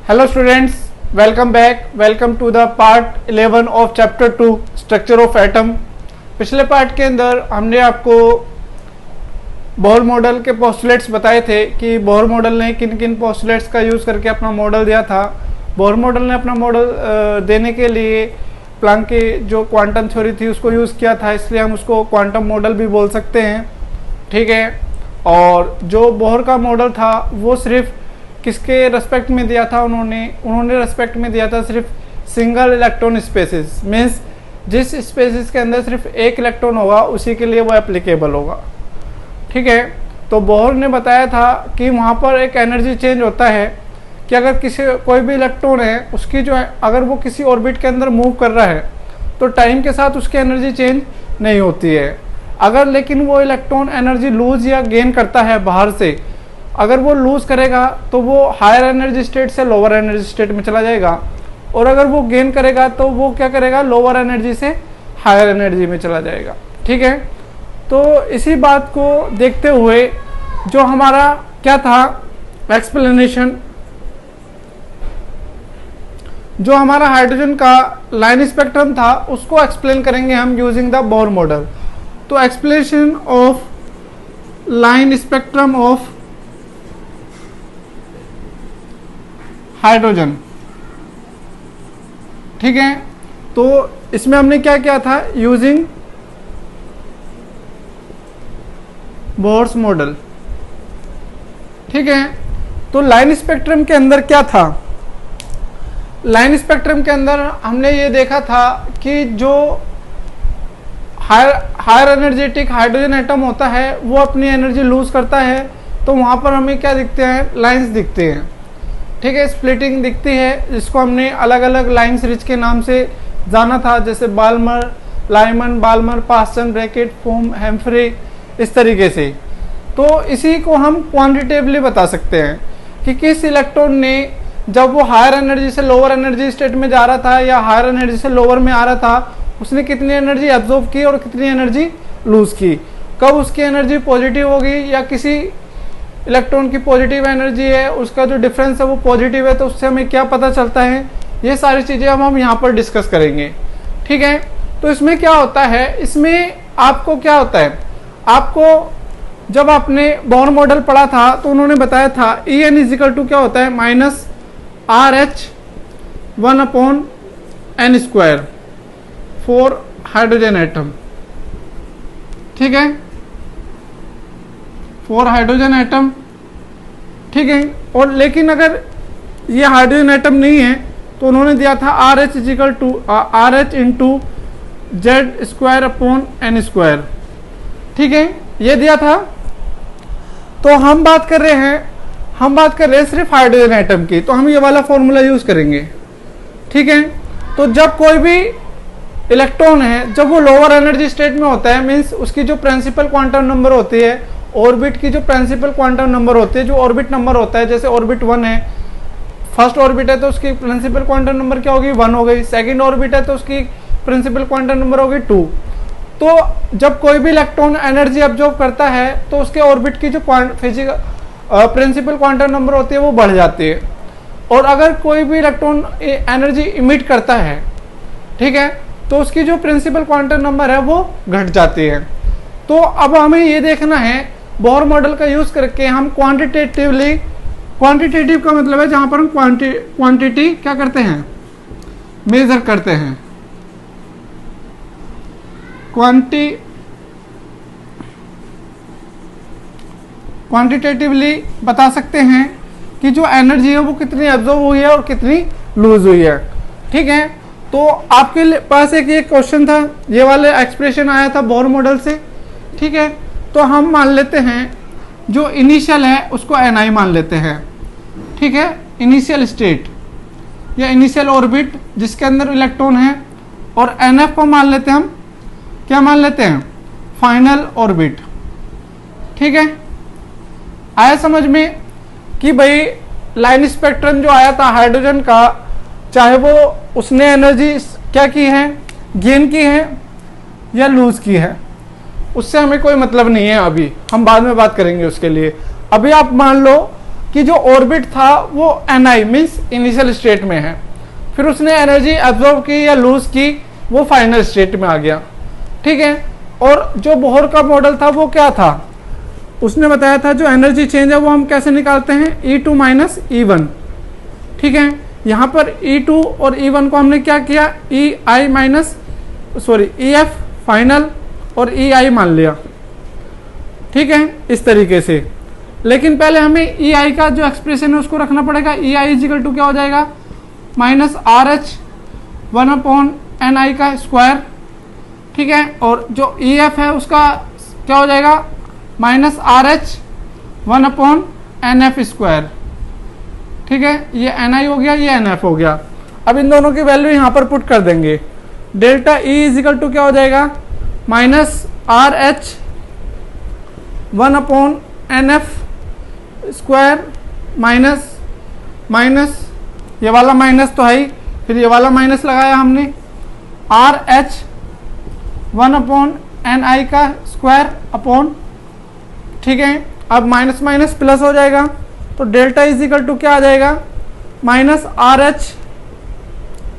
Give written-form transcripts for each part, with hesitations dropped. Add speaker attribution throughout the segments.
Speaker 1: Hello students, welcome back. Welcome to the part 11 of chapter 2 structure of atom. पिछले part के अंदर हमने आपको बोहर मॉडल के पोस्टुलेट्स बताए थे कि बोहर मॉडल ने किन किन पोस्टुलेट्स का यूज़ करके अपना मॉडल दिया था। बोहर मॉडल ने अपना मॉडल देने के लिए प्लैंक की जो क्वांटम थ्योरी थी उसको यूज़ किया था, इसलिए हम उसको क्वांटम मॉडल भी बोल सकते हैं। ठीक है, और जो बोहर का मॉडल था वो सिर्फ किसके रेस्पेक्ट में दिया था, उन्होंने रेस्पेक्ट में दिया था सिर्फ सिंगल इलेक्ट्रॉन स्पेसिस, मीन्स जिस स्पेसिस के अंदर सिर्फ एक इलेक्ट्रॉन होगा उसी के लिए वो एप्लीकेबल होगा। ठीक है, तो बोहर ने बताया था कि वहाँ पर एक एनर्जी चेंज होता है कि अगर कोई भी इलेक्ट्रॉन है उसकी जो है अगर वो किसी ऑर्बिट के अंदर मूव कर रहा है तो टाइम के साथ उसकी एनर्जी चेंज नहीं होती है। अगर लेकिन वो इलेक्ट्रॉन एनर्जी लूज या गेन करता है बाहर से, अगर वो लूज करेगा तो वो हायर एनर्जी स्टेट से लोअर एनर्जी स्टेट में चला जाएगा, और अगर वो गेन करेगा तो वो क्या करेगा, लोअर एनर्जी से हायर एनर्जी में चला जाएगा। ठीक है, तो इसी बात को देखते हुए जो हमारा क्या था एक्सप्लेनेशन, जो हमारा हाइड्रोजन का लाइन स्पेक्ट्रम था उसको एक्सप्लेन करेंगे हम यूजिंग द बोहर मॉडल। तो explanation of line spectrum of hydrogen. ठीक है, तो इसमें हमने क्या किया था, यूजिंग बोहर्स मॉडल। ठीक है, तो लाइन स्पेक्ट्रम के अंदर क्या था, लाइन स्पेक्ट्रम के अंदर हमने ये देखा था कि जो हायर एनर्जेटिक हाइड्रोजन एटम होता है वो अपनी एनर्जी लूज करता है, तो वहाँ पर हमें क्या दिखते हैं, लाइंस दिखते हैं। ठीक है, स्प्लिटिंग दिखती है जिसको हमने अलग अलग लाइंस रिच के नाम से जाना था, जैसे Balmer, Lyman, Balmer, Paschen, Brackett, Pfund, Humphrey, इस तरीके से। तो इसी को हम क्वांटिटेटिवली बता सकते हैं कि किस इलेक्ट्रॉन ने जब वो हायर एनर्जी से लोअर एनर्जी स्टेट में जा रहा था या हायर एनर्जी से लोअर में आ रहा था, उसने कितनी एनर्जी एब्जॉर्ब की और कितनी एनर्जी लूज की, कब उसकी एनर्जी पॉजिटिव होगी या किसी इलेक्ट्रॉन की पॉजिटिव एनर्जी है उसका जो डिफरेंस है वो पॉजिटिव है, तो उससे हमें क्या पता चलता है, ये सारी चीज़ें हम यहाँ पर डिस्कस करेंगे। ठीक है, तो इसमें क्या होता है, इसमें आपको क्या होता है, आपको जब आपने बोहर मॉडल पढ़ा था तो उन्होंने बताया था En इजिकल टू क्या होता है, minus RH 1/n² for hydrogen atom. ठीक है, फॉर हाइड्रोजन एटम। ठीक है, और लेकिन अगर ये हाइड्रोजन एटम नहीं है तो उन्होंने दिया था RH is equal to RH into Z²/n²। ठीक है, ये दिया था। तो हम बात कर रहे हैं सिर्फ हाइड्रोजन एटम की, तो हम ये वाला फॉर्मूला यूज करेंगे। ठीक है, तो जब कोई भी इलेक्ट्रॉन है जब वो लोअर एनर्जी स्टेट में होता है, मीन्स उसकी जो प्रिंसिपल क्वांटम नंबर होती है, ऑर्बिट की जो प्रिंसिपल क्वांटम नंबर होती है, जो ऑर्बिट नंबर होता है, जैसे ऑर्बिट 1 है, फर्स्ट ऑर्बिट है तो उसकी प्रिंसिपल क्वांटम नंबर क्या होगी, 1 हो गई। सेकंड ऑर्बिट है तो उसकी प्रिंसिपल क्वांटम नंबर होगी 2। तो जब कोई भी इलेक्ट्रॉन एनर्जी अब्जॉर्ब करता है तो उसके ऑर्बिट की जो प्रिंसिपल क्वांटम नंबर होती है वो बढ़ जाती है, और अगर कोई भी इलेक्ट्रॉन एनर्जी इमिट करता है, ठीक है, तो उसकी जो प्रिंसिपल क्वांटम नंबर है वो घट जाती है। तो अब हमें ये देखना है बोहर मॉडल का यूज करके हम क्वांटिटेटिवली, क्वांटिटेटिव का मतलब है जहां पर हम क्वांटिटी क्या करते हैं, मेजर करते हैं, क्वांटिटेटिवली बता सकते हैं कि जो एनर्जी है वो कितनी एब्जॉर्ब हुई है और कितनी लूज हुई है। ठीक है, तो आपके पास एक ये क्वेश्चन था, ये वाले एक्सप्रेशन आया था बोहर मॉडल से। ठीक है, तो हम मान लेते हैं जो इनिशियल है उसको Ni मान लेते हैं। ठीक है, इनिशियल स्टेट या इनिशियल ऑर्बिट जिसके अंदर इलेक्ट्रॉन है, और Nf को मान लेते हैं हम, क्या मान लेते हैं, फाइनल ऑर्बिट। ठीक है, आया समझ में कि भाई लाइन स्पेक्ट्रम जो आया था हाइड्रोजन का, चाहे वो उसने एनर्जी क्या की है, गेन की है या लूज की है, उससे हमें कोई मतलब नहीं है। अभी हम बाद में बात करेंगे उसके लिए। अभी आप मान लो कि जो ऑर्बिट था वो Ni मीन्स इनिशियल स्टेट में है, फिर उसने एनर्जी एब्जॉर्ब की या लूज की, वो फाइनल स्टेट में आ गया। ठीक है, और जो बोहर का मॉडल था वो क्या था, उसने बताया था जो एनर्जी चेंज है वो हम कैसे निकालते हैं, E2 माइनस E1। ठीक है, यहाँ पर E2 और E1 को हमने क्या किया, EI माइनस EF फाइनल और EI मान लिया। ठीक है, इस तरीके से। लेकिन पहले हमें EI का जो एक्सप्रेशन है उसको रखना पड़ेगा। EI इजिकल टू क्या हो जाएगा, माइनस RH 1/Ni का स्क्वायर। ठीक है, और जो EF है उसका क्या हो जाएगा, माइनस RH 1/NF स्क्वायर। ठीक है, ये Ni हो गया, ये NF हो गया। अब इन दोनों की वैल्यू यहाँ पर पुट कर देंगे। डेल्टा E इजिकल टू क्या हो जाएगा, minus RH 1/NF square minus minus, ये वाला माइनस तो है ही, फिर ये वाला माइनस लगाया हमने, RH 1/Ni का स्क्वायर अपॉन। ठीक है, अब माइनस माइनस प्लस हो जाएगा, तो डेल्टा इजिकल टू क्या आ जाएगा, minus RH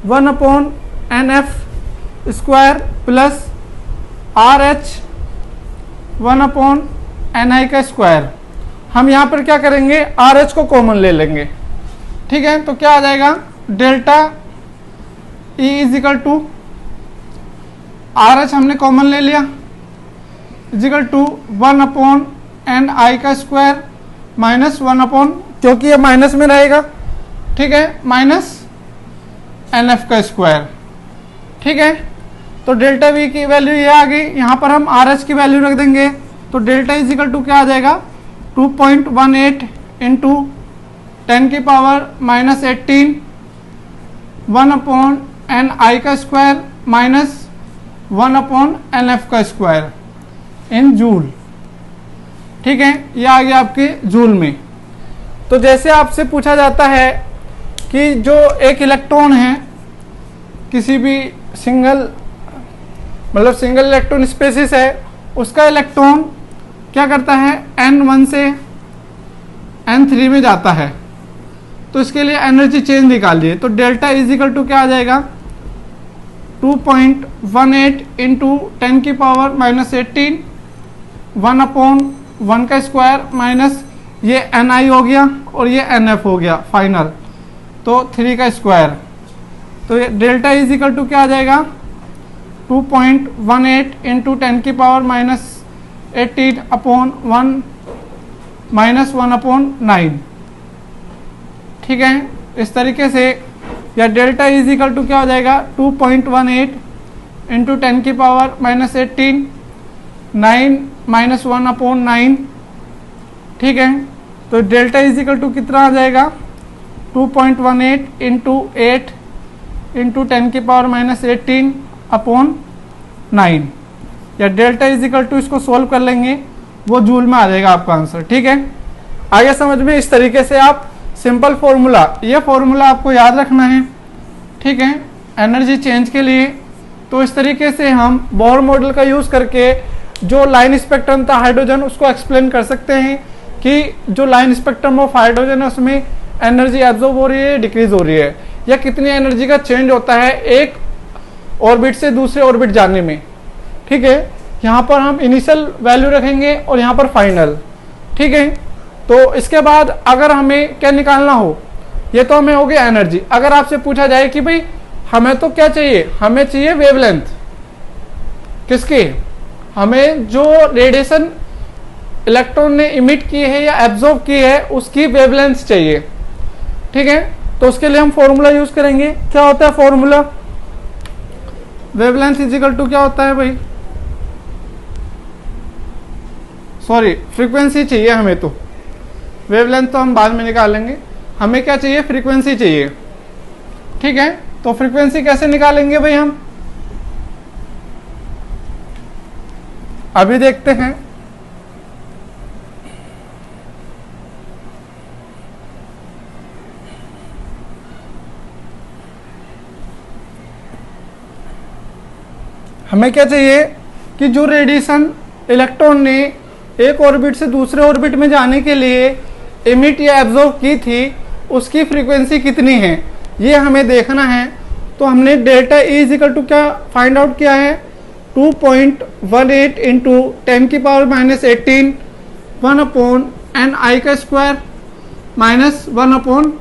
Speaker 1: 1/NF square plus RH 1/Ni का स्क्वायर। हम यहाँ पर क्या करेंगे, RH को कॉमन ले लेंगे। ठीक है, तो क्या आ जाएगा, delta E is equal to RH हमने कॉमन ले लिया, इजिकल टू 1/Ni का स्क्वायर माइनस 1/, क्योंकि ये माइनस में रहेगा। ठीक है, माइनस NF का स्क्वायर। ठीक है, तो डेल्टा V की वैल्यू ये आ गई। यहाँ पर हम RH की वैल्यू रख देंगे, तो डेल्टा इजिकल टू क्या आ जाएगा, 2.18 इंटू 10 की पावर माइनस 18 1/Ni का स्क्वायर माइनस 1/NF का स्क्वायर इन जूल। ठीक है, ये आ गया आपके जूल में। तो जैसे आपसे पूछा जाता है कि जो एक इलेक्ट्रॉन है किसी भी सिंगल इलेक्ट्रॉन स्पेसिस है, उसका इलेक्ट्रॉन क्या करता है, N1 से N3 में जाता है, तो इसके लिए एनर्जी चेंज निकालिए। तो डेल्टा इजिकल टू क्या आ जाएगा, 2.18 इंटू 10 की पावर माइनस 18 1/1 का स्क्वायर माइनस ये Ni हो गया और ये NF हो गया फाइनल, तो 3 का स्क्वायर। तो ये डेल्टा इजिकल टू क्या आ जाएगा, 2.18 इंटू 10 की पावर माइनस 18 अपॉन 1 माइनस 1/9। ठीक है, इस तरीके से। या डेल्टा इजिकल टू क्या हो जाएगा, 2.18 इंटू 10 की पावर माइनस 18 9 माइनस 1/9। ठीक है, तो डेल्टा इजिकल टू कितना आ जाएगा, 2.18 इंटू 8 इंटू 10 की पावर माइनस 18 अपॉन 9। या डेल्टा इजिकल टू इसको सोल्व कर लेंगे, वो जूल में आ जाएगा आपका आंसर। ठीक है, आगे समझ में। इस तरीके से आप सिंपल फॉर्मूला, ये फॉर्मूला आपको याद रखना है। ठीक है, एनर्जी चेंज के लिए। तो इस तरीके से हम बोहर मॉडल का यूज़ करके जो लाइन स्पेक्ट्रम था हाइड्रोजन, उसको एक्सप्लेन कर सकते हैं कि जो लाइन स्पेक्ट्रम ऑफ हाइड्रोजन है उसमें एनर्जी एब्जॉर्ब हो रही है, डिक्रीज हो रही है, या कितनी एनर्जी का चेंज होता है एक ऑर्बिट से दूसरे ऑर्बिट जाने में। ठीक है, यहाँ पर हम इनिशियल वैल्यू रखेंगे और यहाँ पर फाइनल। ठीक है, तो इसके बाद अगर हमें क्या निकालना हो, ये तो हमें हो गया एनर्जी। अगर आपसे पूछा जाए कि भाई हमें तो क्या चाहिए, हमें चाहिए वेवलेंथ, किसकी, हमें जो रेडिएशन इलेक्ट्रॉन ने इमिट की है या एब्जॉर्ब की है उसकी वेवलेंथ चाहिए। ठीक है, तो उसके लिए हम फॉर्मूला यूज करेंगे। क्या होता है फॉर्मूला, वेवलेंथ इजिकल टू क्या होता है भाई, सॉरी फ्रीक्वेंसी चाहिए हमें, तो वेवलेंथ तो हम बाद में निकालेंगे, हमें क्या चाहिए, फ्रीक्वेंसी चाहिए। ठीक है, तो फ्रीक्वेंसी कैसे निकालेंगे भाई हम, अभी देखते हैं। हमें क्या चाहिए कि जो रेडिएशन इलेक्ट्रॉन ने एक ऑर्बिट से दूसरे ऑर्बिट में जाने के लिए इमिट या एब्जॉर्ब की थी उसकी फ्रीक्वेंसी कितनी है ये हमें देखना है। तो हमने डेल्टा ई इजिकल टू क्या फाइंड आउट किया है, 2.18 इंटू 10 की power minus 18 1 upon n i का square minus 1 upon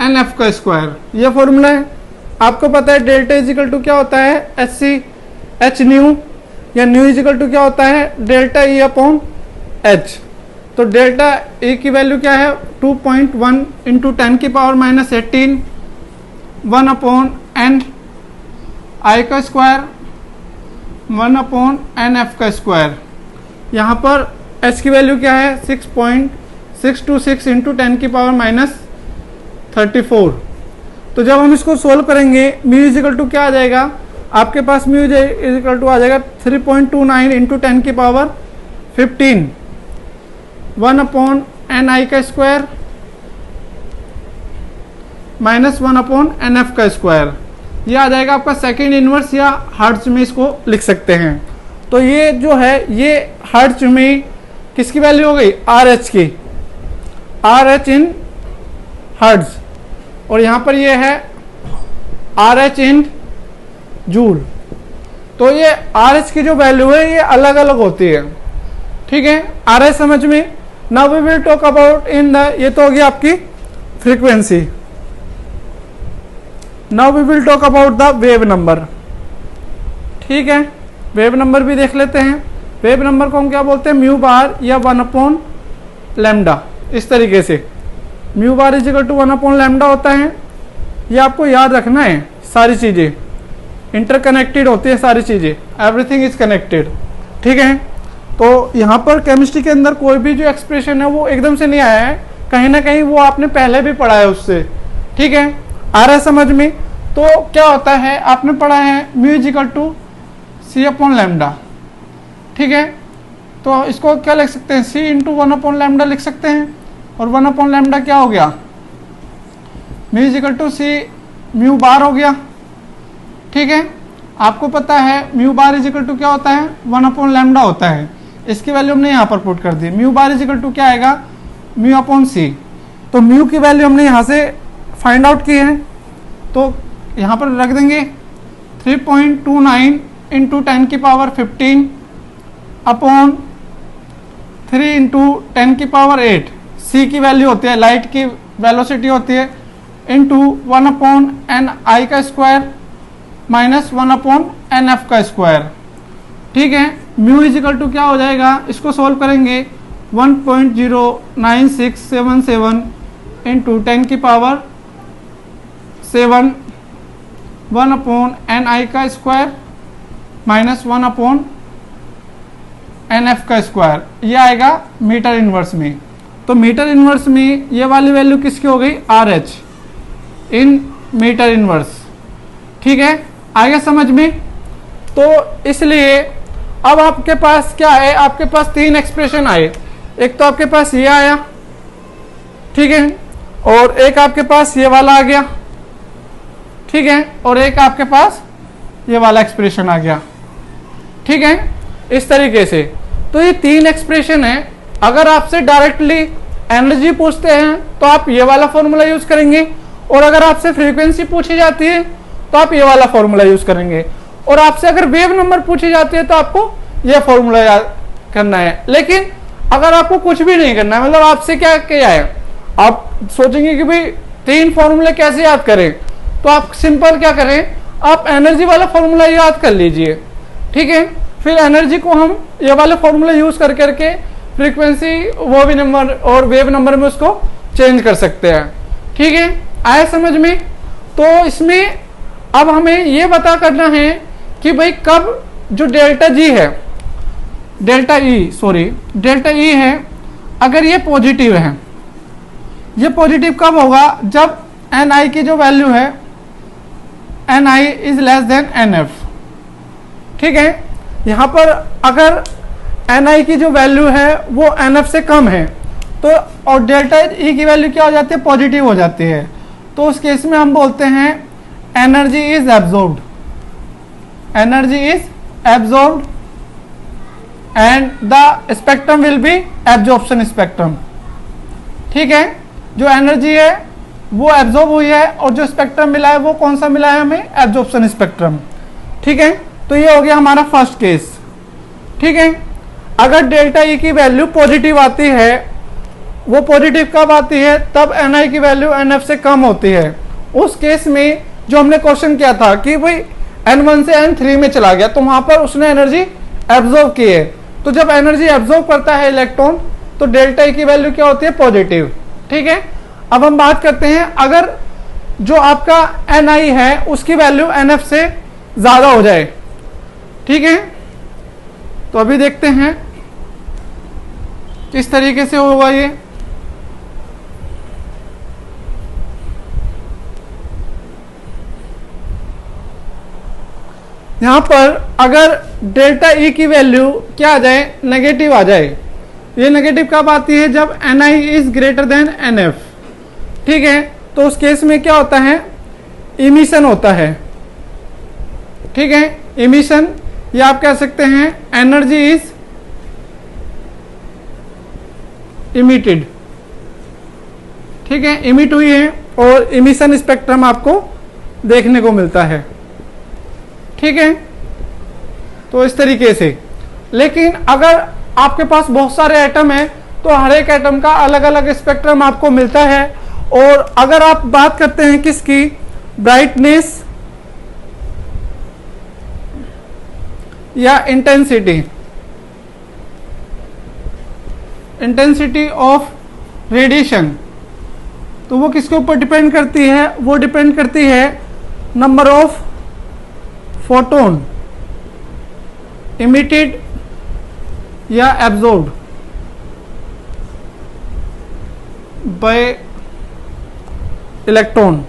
Speaker 1: n f का स्क्वायर, ये फॉर्मूला है। आपको पता है डेल्टा इजिकल टू क्या होता है, एच सी एच न्यू, या न्यू इजिकल टू क्या होता है डेल्टा ई अपॉन एच। तो डेल्टा ई की वैल्यू क्या है 2.1 इंटू 10 की power minus 18 1 upon n i का स्क्वायर 1 अपॉन एन एफ का स्क्वायर। यहाँ पर एच की वैल्यू क्या है 6.626 इंटू 10 की पावर माइनस 34। तो जब हम इसको सोल्व करेंगे म्यू इजिकल टू क्या आ जाएगा, आपके पास म्यू इजिकल टू आ जाएगा 3.29 इंटू 10 की पावर 15 1 अपॉन एन आई का square minus 1 upon n f का स्क्वायर। ये आ जाएगा आपका सेकेंड इनवर्स, या हर्ट्ज में इसको लिख सकते हैं। तो ये जो है ये हर्ट्ज में किसकी वैल्यू हो गई, आर एच की, आर एच इन हर्ट्ज, और यहाँ पर ये है आर एच इन जूल। तो ये आर एच की जो वैल्यू है ये अलग अलग होती है, ठीक है। आर एच समझ में। Now we will talk about in the, ये तो होगी आपकी frequency. Now we will talk about the wave number, ठीक है। वेव नंबर भी देख लेते हैं। वेव नंबर को हम क्या बोलते हैं, म्यू बार या 1 अपॉन लैम्डा, इस तरीके से mu bar is equal to 1 upon lambda होता है। ये आपको याद रखना है, सारी चीज़ें इंटरकनेक्टेड होती है, सारी चीज़ें, एवरीथिंग इज कनेक्टेड, ठीक है। तो यहाँ पर केमिस्ट्री के अंदर कोई भी जो एक्सप्रेशन है वो एकदम से नहीं आया है, कहीं ना कहीं वो आपने पहले भी पढ़ा है उससे, ठीक है। आ रहा है समझ में। तो क्या होता है, आपने पढ़ा है mu is equal to c upon lambda, ठीक है। तो इसको क्या लिख सकते हैं, सी इंटू 1 अपॉन लैम्डा लिख सकते हैं, और 1 अपॉन लैम्डा क्या हो गया, mu is equal to c mu bar हो गया, ठीक है। आपको पता है म्यू बार इजिकल टू क्या होता है, 1 अपॉन लैम्डा होता है। इसकी वैल्यू हमने यहाँ पर पुट कर दी, म्यू बार इजिकल टू क्या आएगा, म्यू अपॉन सी। तो म्यू की वैल्यू हमने यहाँ से फाइंड आउट की है, तो यहाँ पर रख देंगे 3.29 इंटू 10 की पावर 15 अपॉन 3 इंटू 10 की पावर 8। सी की वैल्यू होती है, लाइट की वेलोसिटी होती है, इंटू 1 अपॉन एन आई का square minus 1 upon n f का स्क्वायर, ठीक है। म्यू इजिकल टू क्या हो जाएगा, इसको सोल्व करेंगे 1.09677 इंटू 10 की पावर 7 1 अपॉन एन आई का square minus 1 upon n f का स्क्वायर, ये आएगा मीटर इनवर्स में। तो मीटर इनवर्स में ये वाली वैल्यू किसकी हो गई, R H in metre inverse, ठीक है। आगे समझ में। तो इसलिए अब आपके पास क्या है, आपके पास 3 एक्सप्रेशन आए। एक तो आपके पास ये आया, ठीक है, और एक आपके पास ये वाला आ गया, ठीक है, और एक आपके पास ये वाला एक्सप्रेशन आ गया, ठीक है, इस तरीके से। तो ये 3 एक्सप्रेशन है। अगर आपसे डायरेक्टली एनर्जी पूछते हैं तो आप ये वाला फॉर्मूला यूज करेंगे, और अगर आपसे फ्रीक्वेंसी पूछी जाती है तो आप ये वाला फॉर्मूला यूज करेंगे, और आपसे अगर वेव नंबर पूछी जाती है तो आपको ये फॉर्मूला याद करना है। लेकिन अगर आपको कुछ भी नहीं करना है, मतलब आपसे क्या किया है, आप सोचेंगे कि भाई 3 फॉर्मूले कैसे याद करें, तो आप सिंपल क्या करें, आप एनर्जी वाला फॉर्मूला याद कर लीजिए, ठीक है। फिर एनर्जी को हम ये वाले फॉर्मूला यूज कर करके फ्रीक्वेंसी वो भी नंबर और वेव नंबर में उसको चेंज कर सकते हैं, ठीक है। आया समझ में। तो इसमें अब हमें ये पता करना है कि भाई कब जो डेल्टा जी है, डेल्टा ई है, अगर ये पॉजिटिव है, ये पॉजिटिव कब होगा, जब एन आई की जो वैल्यू है, n i is less than n f, ठीक है। यहाँ पर अगर एन आई की जो वैल्यू है वो एन एफ से कम है, तो और डेल्टा ई की वैल्यू क्या हो जाती है, पॉजिटिव हो जाती है। तो उस केस में हम बोलते हैं energy is absorbed, energy is absorbed and the spectrum will be absorption spectrum, ठीक है, जो एनर्जी है वो एब्जॉर्ब हुई है और जो स्पेक्ट्रम मिला है वो कौन सा मिला है हमें, एब्जॉर्प्शन स्पेक्ट्रम। ठीक है, तो ये हो गया हमारा फर्स्ट केस। ठीक है, अगर डेल्टा ई की वैल्यू पॉजिटिव आती है, वो पॉजिटिव कब आती है, तब एन आई की वैल्यू एन एफ से कम होती है। उस केस में जो हमने क्वेश्चन किया था कि भाई N1 से N3 में चला गया, तो वहां पर उसने एनर्जी एब्जॉर्ब की है। तो जब एनर्जी एब्जॉर्ब करता है इलेक्ट्रॉन, तो डेल्टा ई की वैल्यू क्या होती है, पॉजिटिव। ठीक है, अब हम बात करते हैं अगर जो आपका Ni है उसकी वैल्यू Nf से ज्यादा हो जाए। ठीक है, तो अभी देखते हैं किस तरीके से होगा ये। यहां पर अगर डेल्टा ई की वैल्यू क्या आ जाए, नेगेटिव आ जाए। ये नेगेटिव कब आती है, जब Ni is greater than Nf। ठीक है, तो उस केस में क्या होता है, इमिशन होता है। ठीक है, इमिशन या आप कह सकते हैं एनर्जी इज इमिटेड। ठीक है, इमिट हुई है और इमिशन स्पेक्ट्रम आपको देखने को मिलता है। ठीक है, तो इस तरीके से। लेकिन अगर आपके पास बहुत सारे एटम हैं तो हर एक एटम का अलग अलग स्पेक्ट्रम आपको मिलता है। और अगर आप बात करते हैं किसकी, ब्राइटनेस या इंटेंसिटी ऑफ रेडिएशन, तो वो किसके ऊपर डिपेंड करती है, वो डिपेंड करती है नंबर ऑफ फोटोन इमिटेड या एब्जॉर्ब्ड बाय इलेक्ट्रॉन।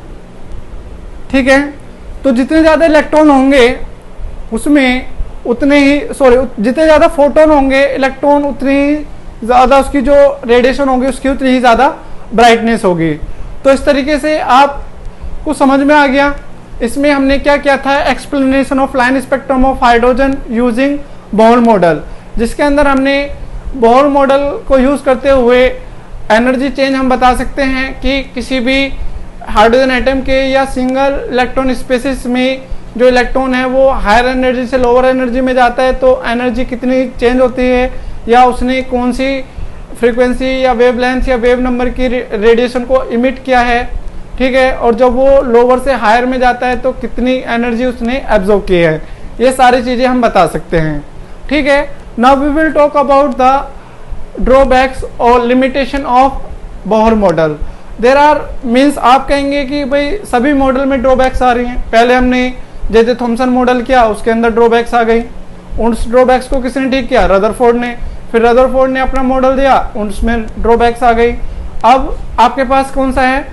Speaker 1: ठीक है, तो जितने ज्यादा इलेक्ट्रॉन होंगे उसमें उतने ही जितने ज्यादा फोटोन होंगे इलेक्ट्रॉन, उतनी ही ज्यादा उसकी जो रेडिएशन होगी उसकी उतनी ही ज्यादा ब्राइटनेस होगी। तो इस तरीके से आपको समझ में आ गया। इसमें हमने क्या किया था, explanation of line spectrum of hydrogen using Bohr model, जिसके अंदर हमने बोहर मॉडल को यूज करते हुए एनर्जी चेंज हम बता सकते हैं कि किसी भी हाइड्रोजन एटम के या सिंगल इलेक्ट्रॉन स्पेसिस में जो इलेक्ट्रॉन है वो हायर एनर्जी से लोअर एनर्जी में जाता है, तो एनर्जी कितनी चेंज होती है या उसने कौन सी फ्रीक्वेंसी या वेवलेंथ या वेव नंबर की रेडिएशन को इमिट किया है। ठीक है, और जब वो लोअर से हायर में जाता है तो कितनी एनर्जी उसने एब्जॉर्ब की है, ये सारी चीजें हम बता सकते हैं। ठीक है, now we will talk about the drawbacks और limitation of Bohr model. There are means आप कहेंगे कि भाई सभी मॉडल में ड्रॉबैक्स आ रही हैं। पहले हमने जैसे थॉमसन मॉडल किया, उसके अंदर ड्रॉबैक्स आ गई। उस ड्रॉबैक्स को किसने ठीक किया, रदरफोर्ड ने। फिर रदरफोर्ड ने अपना मॉडल दिया, उसमें ड्रॉबैक्स आ गई। अब आपके पास कौन सा है,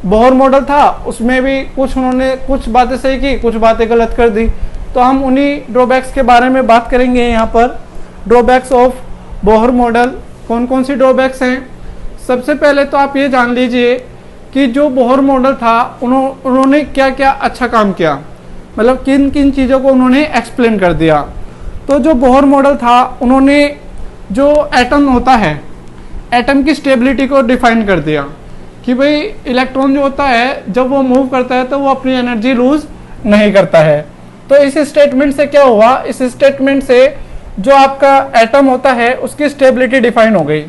Speaker 1: बोहर मॉडल था, उसमें भी कुछ उन्होंने कुछ बातें सही की, कुछ बातें गलत कर दी। तो हम उन्हीं ड्रॉबैक्स के बारे में बात करेंगे यहाँ पर। ड्रॉबैक्स ऑफ बोहर मॉडल, कौन कौन सी ड्रॉबैक्स हैं। सबसे पहले तो आप ये जान लीजिए कि जो बोहर मॉडल था उन्होंने क्या क्या अच्छा काम किया, मतलब किन किन चीज़ों को उन्होंने एक्सप्लेन कर दिया। तो जो बोहर मॉडल था, उन्होंने जो एटम होता है, एटम की स्टेबिलिटी को डिफाइन कर दिया कि भाई इलेक्ट्रॉन जो होता है जब वो मूव करता है तो वो अपनी एनर्जी लूज नहीं करता है। तो इस स्टेटमेंट से क्या हुआ, इस स्टेटमेंट से जो आपका एटम होता है उसकी स्टेबिलिटी डिफाइन हो गई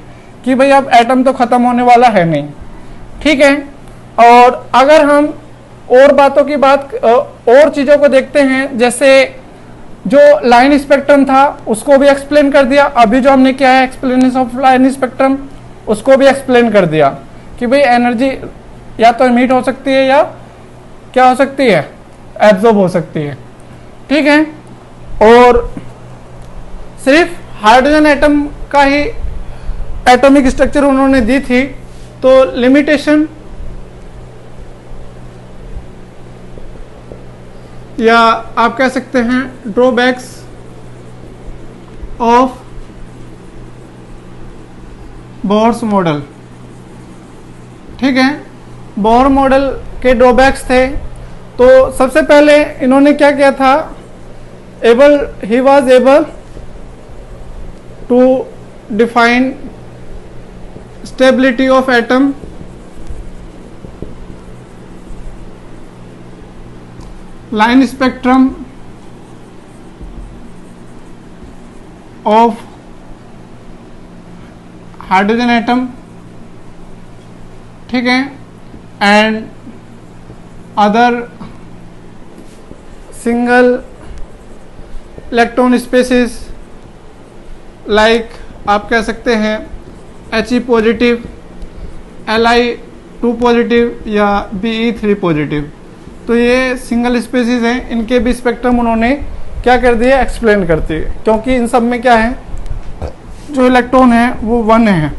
Speaker 1: कि भाई अब एटम तो खत्म होने वाला है नहीं। ठीक है, और अगर हम और बातों की बात और चीज़ों को देखते हैं, जैसे जो लाइन स्पेक्ट्रम था उसको भी एक्सप्लेन कर दिया। अभी जो हमने किया है एक्सप्लेनेशन ऑफ लाइन स्पेक्ट्रम, उसको भी एक्सप्लेन कर दिया कि भाई एनर्जी या तो इमिट हो सकती है या क्या हो सकती है, एब्जॉर्ब हो सकती है। ठीक है, और सिर्फ हाइड्रोजन एटम का ही एटॉमिक स्ट्रक्चर उन्होंने दी थी। तो लिमिटेशन या आप कह सकते हैं ड्रॉबैक्स ऑफ बोहर्स मॉडल। ठीक है, बोहर मॉडल के ड्रॉबैक्स थे। तो सबसे पहले इन्होंने क्या किया था, he was able to define stability of atom, line spectrum of hydrogen atom, ठीक है, and other single electron species like आप कह सकते हैं He पॉजिटिव, Li2 पॉजिटिव या Be3 पॉजिटिव। तो ये सिंगल स्पेसिस हैं, इनके भी स्पेक्ट्रम उन्होंने क्या कर दिया, एक्सप्लेन करती है, क्योंकि इन सब में क्या है, जो इलेक्ट्रॉन है वो 1 है,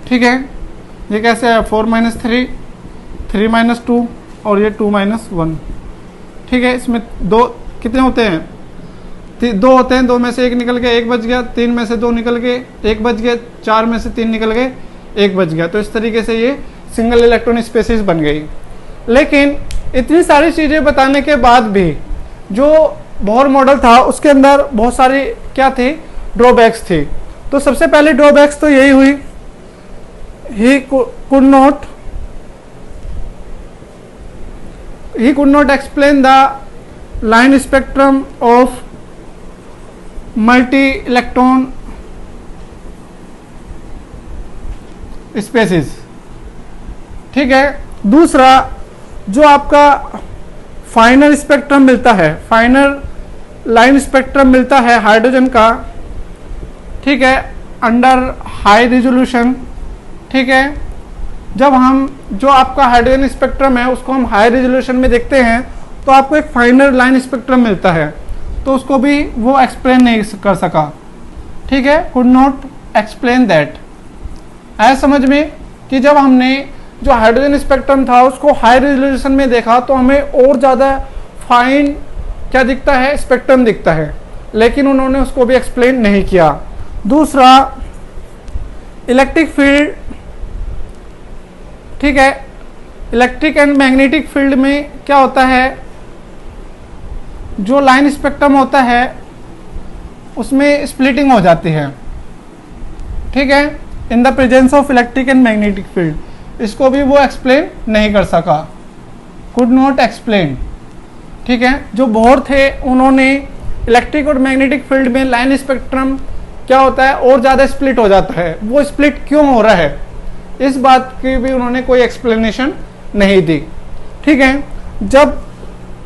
Speaker 1: ठीक है। ये कैसे है, 4-3, 3-2 और ये 2-1, ठीक है। इसमें दो कितने होते हैं, 2 होते हैं, 2 में से 1 निकल गया, 1 बच गया, 3 में से 2 निकल गए, 1 बच गया, 4 में से 3 निकल गए, 1 बच गया। तो इस तरीके से ये सिंगल इलेक्ट्रॉन स्पेसिस बन गई। लेकिन इतनी सारी चीज़ें बताने के बाद भी जो बोहर मॉडल था उसके अंदर बहुत सारी क्या थी, ड्रॉबैक्स थी। तो सबसे पहले ड्रॉबैक्स तो यही हुई, he could not explain the line spectrum of multi electron species, ठीक है। दूसरा, जो आपका फाइनल स्पेक्ट्रम मिलता है, फाइनल लाइन स्पेक्ट्रम मिलता है हाइड्रोजन का, ठीक है, अंडर हाई रिजोल्यूशन, ठीक है। जब हम जो आपका हाइड्रोजन स्पेक्ट्रम है उसको हम हाई रिजोल्यूशन में देखते हैं तो आपको एक फाइनल लाइन स्पेक्ट्रम मिलता है, तो उसको भी वो एक्सप्लेन नहीं कर सका, ठीक है, कुड नॉट एक्सप्लेन दैट। आया समझ में कि जब हमने जो हाइड्रोजन स्पेक्ट्रम था उसको हाई रेजोल्यूशन में देखा तो हमें और ज़्यादा फाइन क्या दिखता है, स्पेक्ट्रम दिखता है, लेकिन उन्होंने उसको भी एक्सप्लेन नहीं किया। दूसरा, इलेक्ट्रिक फील्ड, ठीक है, इलेक्ट्रिक एंड मैग्नेटिक फील्ड में क्या होता है, जो लाइन स्पेक्ट्रम होता है उसमें स्प्लिटिंग हो जाती है, ठीक है, इन the presence of electric and magnetic field. इसको भी वो एक्सप्लेन नहीं कर सका, कुड नॉट एक्सप्लेन, ठीक है। जो बोहर थे उन्होंने इलेक्ट्रिक और मैग्नेटिक फील्ड में लाइन स्पेक्ट्रम क्या होता है और ज़्यादा स्प्लिट हो जाता है, वो स्प्लिट क्यों हो रहा है, इस बात की भी उन्होंने कोई एक्सप्लेनेशन नहीं दी, ठीक है। जब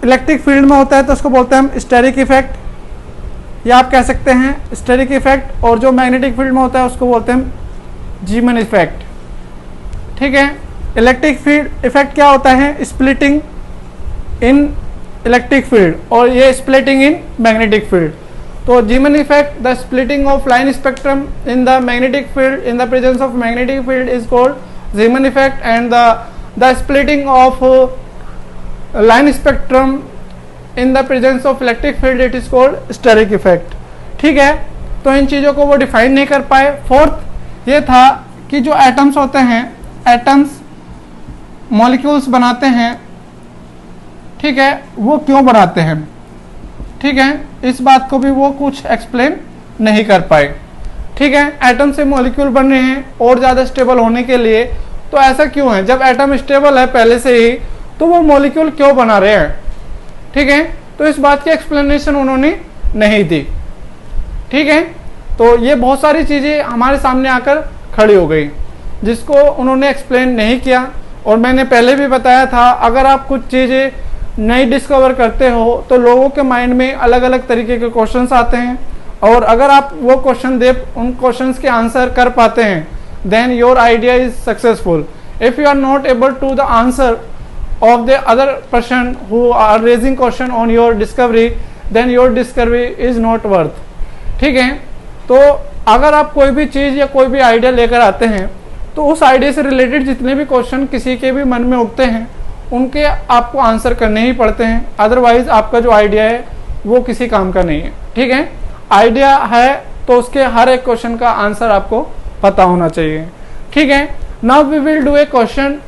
Speaker 1: इलेक्ट्रिक फील्ड में होता है तो उसको बोलते हैं हम स्टेरिक इफेक्ट, या आप कह सकते हैं स्टेरिक इफेक्ट, और जो मैग्नेटिक फील्ड में होता है उसको बोलते हैं जीमन इफेक्ट, ठीक है। इलेक्ट्रिक फील्ड इफेक्ट क्या होता है, स्प्लिटिंग इन इलेक्ट्रिक फील्ड, और ये स्प्लिटिंग इन मैग्नेटिक फील्ड। तो Zeeman effect, the splitting of line spectrum in the magnetic field in the presence of magnetic field is called Zeeman effect, and the splitting of line spectrum in the presence of electric field it is called steric effect, ठीक है। तो इन चीज़ों को वो define नहीं कर पाए। Fourth ये था कि जो एटम्स होते हैं, एटम्स मॉलिक्यूल्स बनाते हैं, ठीक है, वो क्यों बनाते हैं, ठीक है, इस बात को भी वो कुछ एक्सप्लेन नहीं कर पाए, ठीक है। एटम से मॉलिक्यूल बन रहे हैं और ज़्यादा स्टेबल होने के लिए, तो ऐसा क्यों है, जब एटम स्टेबल है पहले से ही तो वो मॉलिक्यूल क्यों बना रहे हैं, ठीक है। तो इस बात की एक्सप्लेनेशन उन्होंने नहीं दी, ठीक है। तो ये बहुत सारी चीज़ें हमारे सामने आकर खड़ी हो गई जिसको उन्होंने एक्सप्लेन नहीं किया। और मैंने पहले भी बताया था, अगर आप कुछ चीज़ें नई डिस्कवर करते हो तो लोगों के माइंड में अलग अलग तरीके के क्वेश्चंस आते हैं, और अगर आप वो क्वेश्चन दे उन क्वेश्चंस के आंसर कर पाते हैं then your idea is successful. If you are not able to the answer of the other person who are raising question on your discovery, then your discovery is not worth, ठीक है। तो अगर आप कोई भी चीज़ या कोई भी आइडिया लेकर आते हैं तो उस आइडिया से रिलेटेड जितने भी क्वेश्चन किसी के भी मन में उठते हैं उनके आपको आंसर करने ही पड़ते हैं, अदरवाइज आपका जो आइडिया है वो किसी काम का नहीं है, ठीक है। आइडिया है तो उसके हर एक क्वेश्चन का आंसर आपको पता होना चाहिए, ठीक है। Now we will do a question,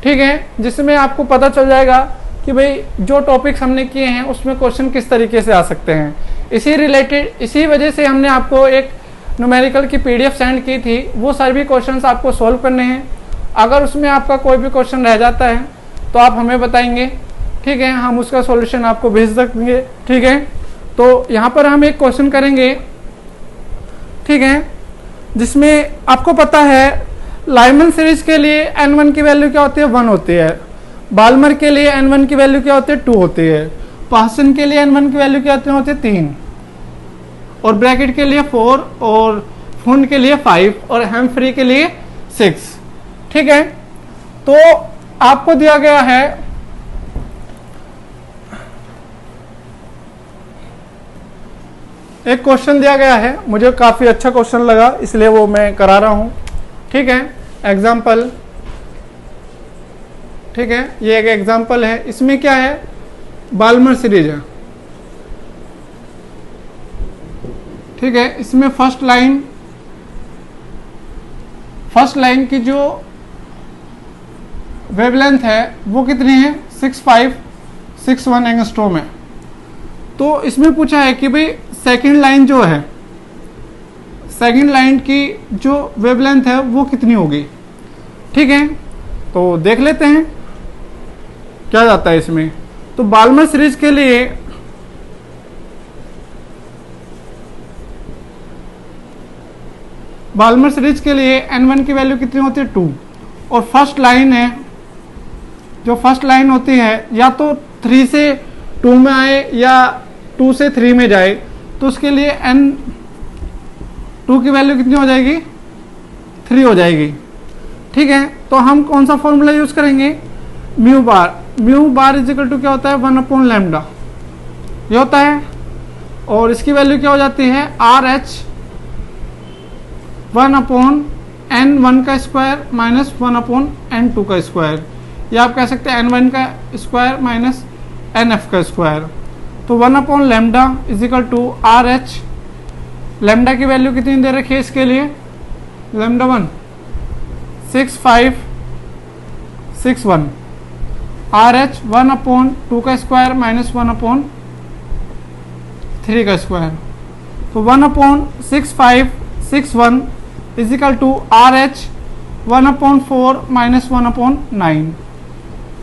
Speaker 1: ठीक है, जिसमें आपको पता चल जाएगा कि भाई जो टॉपिक्स हमने किए हैं उसमें क्वेश्चन किस तरीके से आ सकते हैं। इसी रिलेटेड, इसी वजह से हमने आपको एक न्यूमेरिकल की PDF सेंड की थी, वो सभी क्वेश्चंस आपको सॉल्व करने हैं। अगर उसमें आपका कोई भी क्वेश्चन रह जाता है तो आप हमें बताएंगे, ठीक है, हम उसका सॉल्यूशन आपको भेज देंगे, ठीक है। तो यहाँ पर हम एक क्वेश्चन करेंगे, ठीक है, जिसमें आपको पता है लाइमन सीरीज के लिए n1 की वैल्यू क्या होती है, 1 होती है। बाल्मर के लिए n1 की वैल्यू क्या होती है, 2 होती है। पासन के लिए n1 की वैल्यू क्या होती है, 3, और ब्रैकेट के लिए 4, और फुन के लिए 5, और हेम्फ्री के लिए 6, ठीक है। तो आपको दिया गया है एक क्वेश्चन दिया गया है, मुझे काफी अच्छा क्वेश्चन लगा इसलिए वो मैं करा रहा हूं, ठीक है। एग्जाम्पल, ठीक है, ये एक एग्जाम्पल है। इसमें क्या है, बाल्मर सीरीज है, ठीक है। इसमें फर्स्ट लाइन की जो वेवलेंथ है वो कितनी है, 6561 एंगस्ट्रॉम है। तो इसमें पूछा है कि भाई सेकंड लाइन जो है, सेकंड लाइन की जो वेवलेंथ है वो कितनी होगी, ठीक है। तो देख लेते हैं क्या जाता है इसमें। तो बाल्मर सीरीज के लिए n1 की वैल्यू कितनी होती है, 2, और फर्स्ट लाइन है, जो फर्स्ट लाइन होती है या तो 3 से 2 में आए या 2 से 3 में जाए, तो उसके लिए n2 की वैल्यू कितनी हो जाएगी, 3 हो जाएगी, ठीक है। तो हम कौन सा फॉर्मूला यूज करेंगे, mu bar is equal to क्या होता है, 1/λ ये होता है, और इसकी वैल्यू क्या हो जाती है, RH 1/n1 का स्क्वायर माइनस 1/n2 का स्क्वायर, या आप कह सकते हैं n1 का स्क्वायर माइनस nf का स्क्वायर। तो 1/λ is equal to RH, lambda की वैल्यू कितनी दे रखी है इसके लिए, लैम्डा 1 6561, RH 1/2 का स्क्वायर माइनस 1/3 का स्क्वायर। तो 1/6561 is equal to RH 1/4 minus 1/9,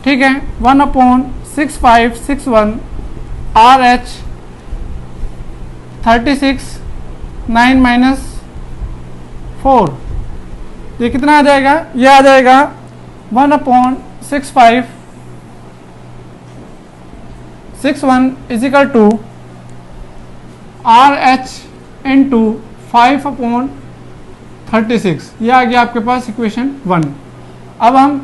Speaker 1: ठीक है। 1/6561 RH 36 9 माइनस 4, ये कितना आ जाएगा, ये आ जाएगा 1/6561 is equal to RH into 5/36, ये आ गया आपके पास इक्वेशन 1। अब हम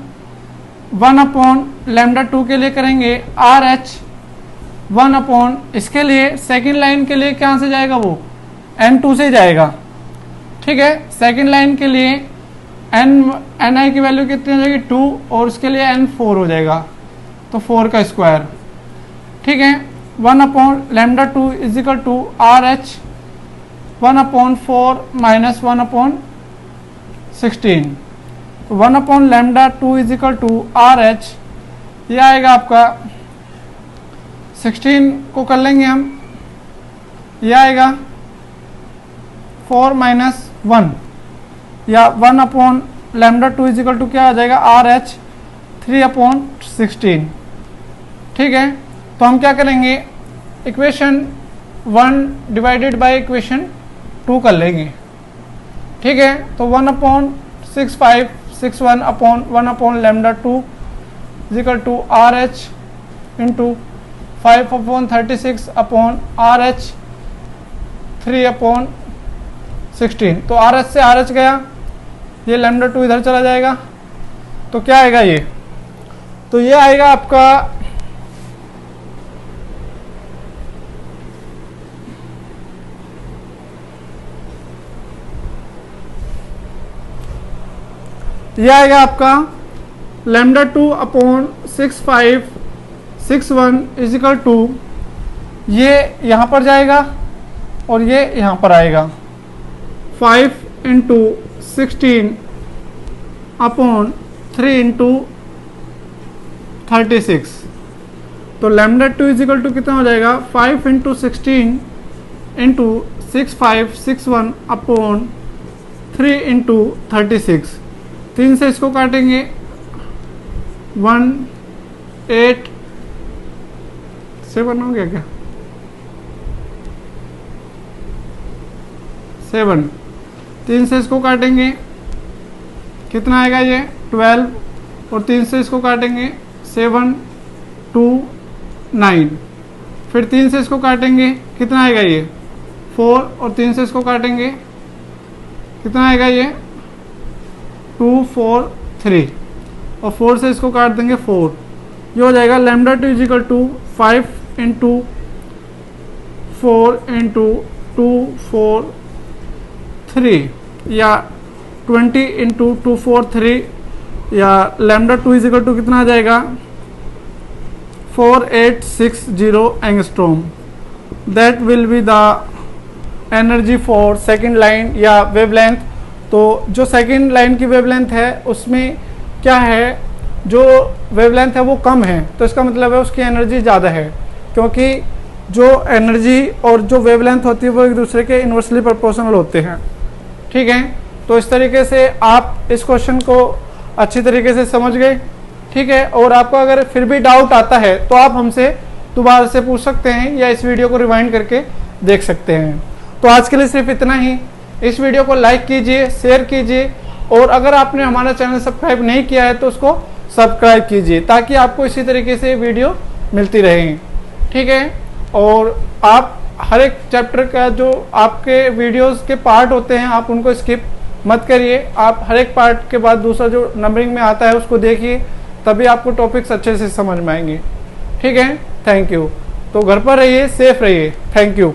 Speaker 1: 1/λ2 के लिए करेंगे RH 1/ इसके लिए सेकेंड लाइन के लिए कहाँ से जाएगा, वो n2 से जाएगा, ठीक है। सेकेंड लाइन के लिए ni की वैल्यू कितनी हो जाएगी, 2, और उसके लिए n4 हो जाएगा, तो 4 का स्क्वायर, ठीक है। 1/λ2 is equal to RH 1/4 minus 1/16, तो 1/λ2 इज इक्वल टू RH, ये आएगा आपका 16 को कर लेंगे हम, ये आएगा 4 माइनस 1, या 1/λ2 इज इक्वल टू क्या आ जाएगा, RH 3/16, ठीक है। तो हम क्या करेंगे, इक्वेशन 1 डिवाइडेड बाय इक्वेशन 2 कर लेंगे, ठीक है। तो 1/6561 upon 1/λ2 is equal to RH into 5/36 upon RH 3/16, तो RH से RH गया, ये λ2 इधर चला जाएगा, तो क्या आएगा ये, तो ये आएगा आपका λ2 अपॉन 6561 इज इक्वल टू, ये यहाँ पर जाएगा और ये यहाँ पर आएगा, 5 इंटू 16 अपॉन 3 इंटू 36, तो λ2 इज इक्वल टू कितना हो जाएगा, 5 इंटू 16 इंटू 6561 अपॉन 3 इंटू 36। 3 से इसको काटेंगे 1 8 7 हो गया क्या 7। 3 से इसको काटेंगे कितना आएगा ये 12 और 3 से इसको काटेंगे 7 2 9। फिर 3 से इसको काटेंगे कितना आएगा ये 4 और 3 से इसको काटेंगे कितना आएगा ये 2 4 3 और 4 से इसको काट देंगे 4। ये हो जाएगा lambda 2 is equal to 5 into 4 into 2 4 3 या 20 इंटू 2 4 3 या लैम्डा 2 इजिकल टू कितना आ जाएगा 4860 angstrom. That will be the energy for second line या वेवलेंथ। तो जो सेकेंड लाइन की वेवलेंथ है उसमें क्या है, जो वेवलेंथ है वो कम है, तो इसका मतलब है उसकी एनर्जी ज़्यादा है, क्योंकि जो एनर्जी और जो वेवलेंथ होती है वो एक दूसरे के इन्वर्सली प्रोपोर्शनल होते हैं। ठीक है, तो इस तरीके से आप इस क्वेश्चन को अच्छी तरीके से समझ गए। ठीक है, और आपको अगर फिर भी डाउट आता है तो आप हमसे दोबारा से पूछ सकते हैं या इस वीडियो को रिवाइंड करके देख सकते हैं। तो आज के लिए सिर्फ इतना ही। इस वीडियो को लाइक कीजिए, शेयर कीजिए, और अगर आपने हमारा चैनल सब्सक्राइब नहीं किया है तो उसको सब्सक्राइब कीजिए, ताकि आपको इसी तरीके से वीडियो मिलती रहे। ठीक है, और आप हर एक चैप्टर का जो आपके वीडियोस के पार्ट होते हैं आप उनको स्किप मत करिए। आप हर एक पार्ट के बाद दूसरा जो नंबरिंग में आता है उसको देखिए, तभी आपको टॉपिक्स अच्छे से समझ में आएंगे। ठीक है, थैंक यू। तो घर पर रहिए, सेफ रहिए। Thank you.